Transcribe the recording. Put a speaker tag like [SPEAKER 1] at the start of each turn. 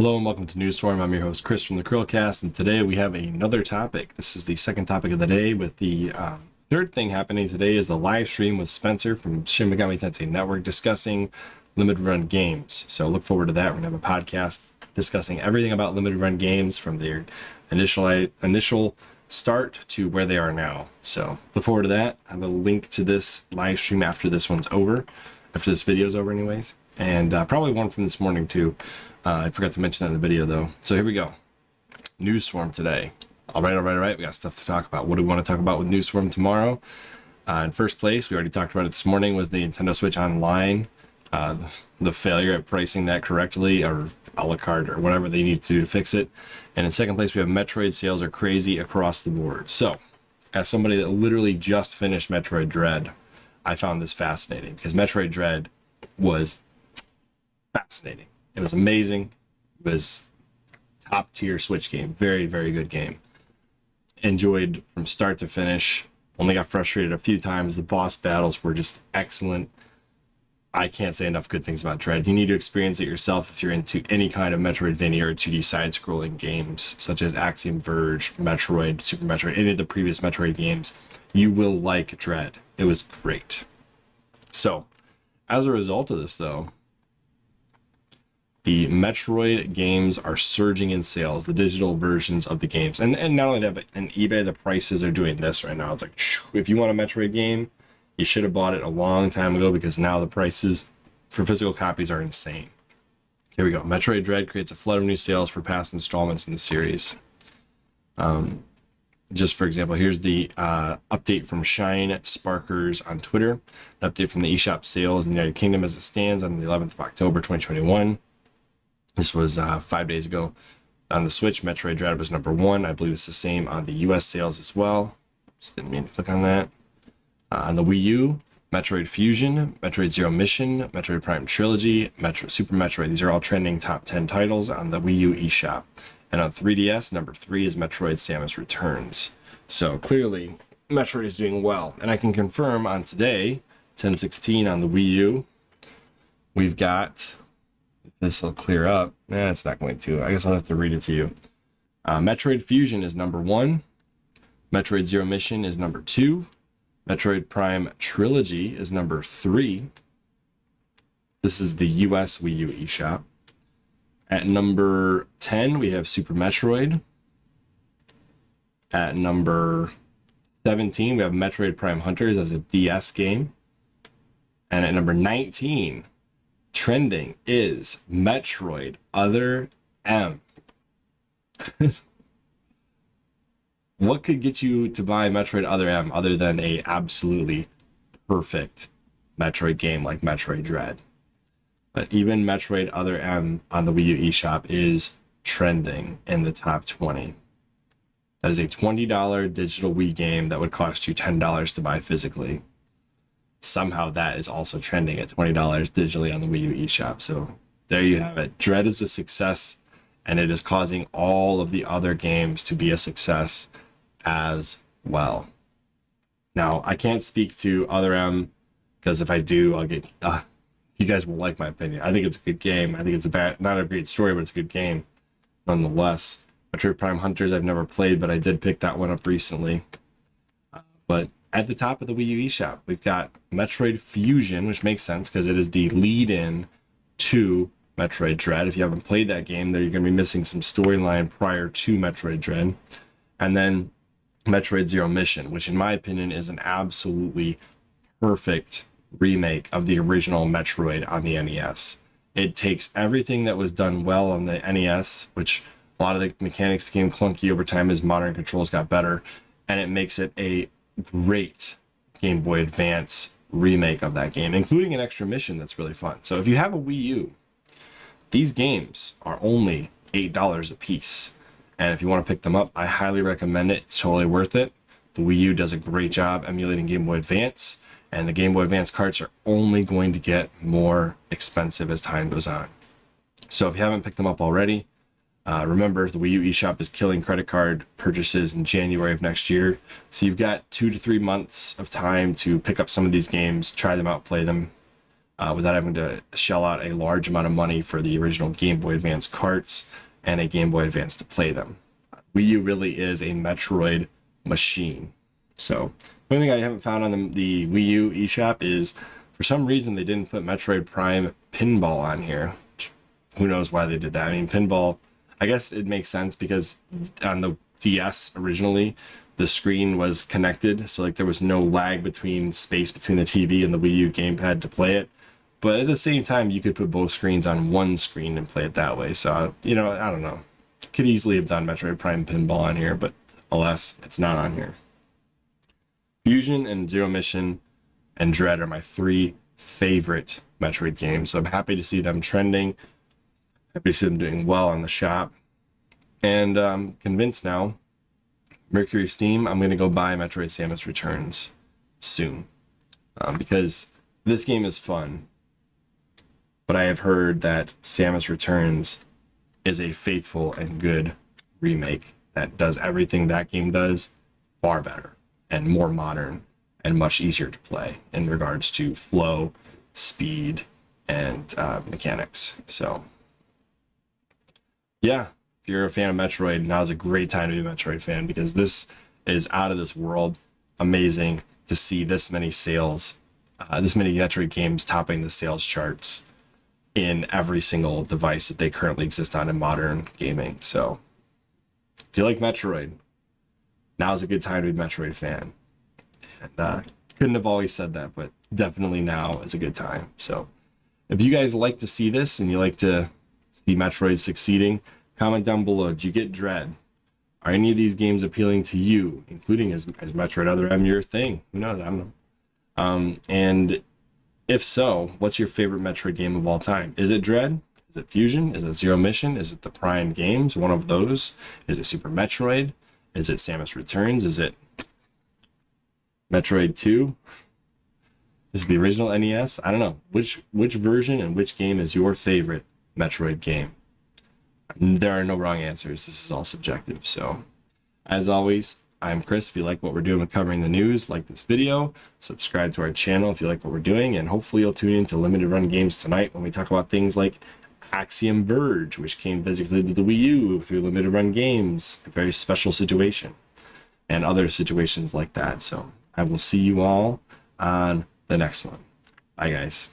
[SPEAKER 1] Hello and welcome to Newsform. I'm your host Chris from the CHRILLCAST, and today we have another topic. This is the second topic of the day, with the third thing happening today is the live stream with Spencer from Shin Megami Tensei Network discussing limited run games. So look forward to that. We're going to have a podcast discussing everything about limited run games from their initial start to where they are now. So look forward to that. I have a link to this live stream after this one's over, after this video's over anyways, and probably one from this morning too. I forgot to mention that in the video though. So here we go. Newsform today. All right. We got stuff to talk about. What do we want to talk about with Newsform tomorrow? In first place, we already talked about it this morning, was the Nintendo Switch Online. The failure at pricing that correctly, or a la carte, or whatever they need to do to fix it. And in second place, we have Metroid sales are crazy across the board. So, as somebody that literally just finished Metroid Dread, I found this fascinating because Metroid Dread was fascinating. It was amazing. It was top tier Switch game. Very, very good game. Enjoyed from start to finish. Only got frustrated a few times. The boss battles were just excellent. I can't say enough good things about Dread. You need to experience it yourself if you're into any kind of Metroidvania or 2D side-scrolling games, such as Axiom Verge, Metroid, Super Metroid, any of the previous Metroid games. You will like Dread. It was great. So, as a result of this, though, the Metroid games are surging in sales, the digital versions of the games. And not only that, but in eBay, the prices are doing this right now. It's like, if you want a Metroid game, you should have bought it a long time ago, because now the prices for physical copies are insane. Here we go. Metroid Dread creates a flood of new sales for past installments in the series. Just for example, here's the update from Shine Sparkers on Twitter. An update from the eShop sales in the United Kingdom as it stands on the 11th of October, 2021. This was 5 days ago. On the Switch, Metroid Dread was #1. I believe it's the same on the US sales as well. Just didn't mean to click on that. On the Wii U, Metroid Fusion, Metroid Zero Mission, Metroid Prime Trilogy, Super Metroid. These are all trending top 10 titles on the Wii U eShop. And on 3DS, #3 is Metroid Samus Returns. So clearly, Metroid is doing well. And I can confirm on today, 10/16 on the Wii U, we've got... This will clear up. It's not going to. I guess I'll have to read it to you. Metroid Fusion is #1. Metroid Zero Mission is #2. Metroid Prime Trilogy is #3. This is the US Wii U eShop. At number 10, we have Super Metroid. At number 17, we have Metroid Prime Hunters as a DS game. And at number 19, trending is Metroid Other M. What could get you to buy Metroid Other M other than a absolutely perfect Metroid game like Metroid Dread? But even Metroid Other M on the Wii U eShop is trending in the top 20. That is a $20 digital Wii game that would cost you $10 to buy physically. Somehow that is also trending at $20 digitally on the Wii U eShop. So there you have it. Dread is a success, and it is causing all of the other games to be a success as well. Now, I can't speak to Other M, because if I do, I'll get... you guys will like my opinion. I think it's a good game. I think it's not a great story, but it's a good game nonetheless. Metroid Prime Hunters I've never played, but I did pick that one up recently. But at the top of the Wii U eShop, we've got Metroid Fusion, which makes sense because it is the lead-in to Metroid Dread. If you haven't played that game, then you're going to be missing some storyline prior to Metroid Dread. And then Metroid Zero Mission, which in my opinion is an absolutely perfect remake of the original Metroid on the NES. It takes everything that was done well on the NES, which a lot of the mechanics became clunky over time as modern controls got better, and it makes it a great Game Boy Advance remake of that game, including an extra mission that's really fun. So if you have a Wii U, these games are only $8 a piece. And if you want to pick them up, I highly recommend it. It's totally worth it. The Wii U does a great job emulating Game Boy Advance, and the Game Boy Advance carts are only going to get more expensive as time goes on. So if you haven't picked them up already, remember, the Wii U eShop is killing credit card purchases in January of next year. So you've got 2 to 3 months of time to pick up some of these games, try them out, play them. without having to shell out a large amount of money for the original Game Boy Advance carts and a Game Boy Advance to play them. Wii U really is a Metroid machine. So the only thing I haven't found on the Wii U eShop is, for some reason, they didn't put Metroid Prime Pinball on here. Who knows why they did that? I mean, Pinball, I guess it makes sense because on the DS originally, the screen was connected, so like there was no lag between space between the TV and the Wii U gamepad to play it. But at the same time, you could put both screens on one screen and play it that way. So, you know, I don't know. Could easily have done Metroid Prime Pinball on here, but alas, it's not on here. Fusion and Zero Mission and Dread are my 3 favorite Metroid games. So I'm happy to see them trending. Happy to see them doing well on the shop. And I'm convinced now, Mercury Steam, I'm going to go buy Metroid Samus Returns soon. Because this game is fun. But I have heard that Samus Returns is a faithful and good remake that does everything that game does far better and more modern and much easier to play in regards to flow, speed, and mechanics. So yeah, if you're a fan of Metroid, now's a great time to be a Metroid fan, because this is out of this world amazing to see this many sales, this many Metroid games topping the sales charts in every single device that they currently exist on in modern gaming. So if you like Metroid, now's a good time to be a Metroid fan. And couldn't have always said that, but definitely now is a good time. So if you guys like to see this and you like to see Metroid succeeding, comment down below. Did you get Dread? Are any of these games appealing to you, including as Metroid Other M your thing? Who knows? I don't know. And if so, what's your favorite Metroid game of all time? Is it Dread? Is it Fusion? Is it Zero Mission? Is it the Prime games? One of those? Is it Super Metroid? Is it Samus Returns? Is it Metroid 2? Is it the original NES? I don't know. Which version and which game is your favorite Metroid game? There are no wrong answers. This is all subjective. So, as always, I'm Chris. If you like what we're doing with covering the news, like this video, subscribe to our channel if you like what we're doing, and hopefully you'll tune in to Limited Run Games tonight when we talk about things like Axiom Verge, which came physically to the Wii U through Limited Run Games, a very special situation, and other situations like that. So I will see you all on the next one. Bye, guys.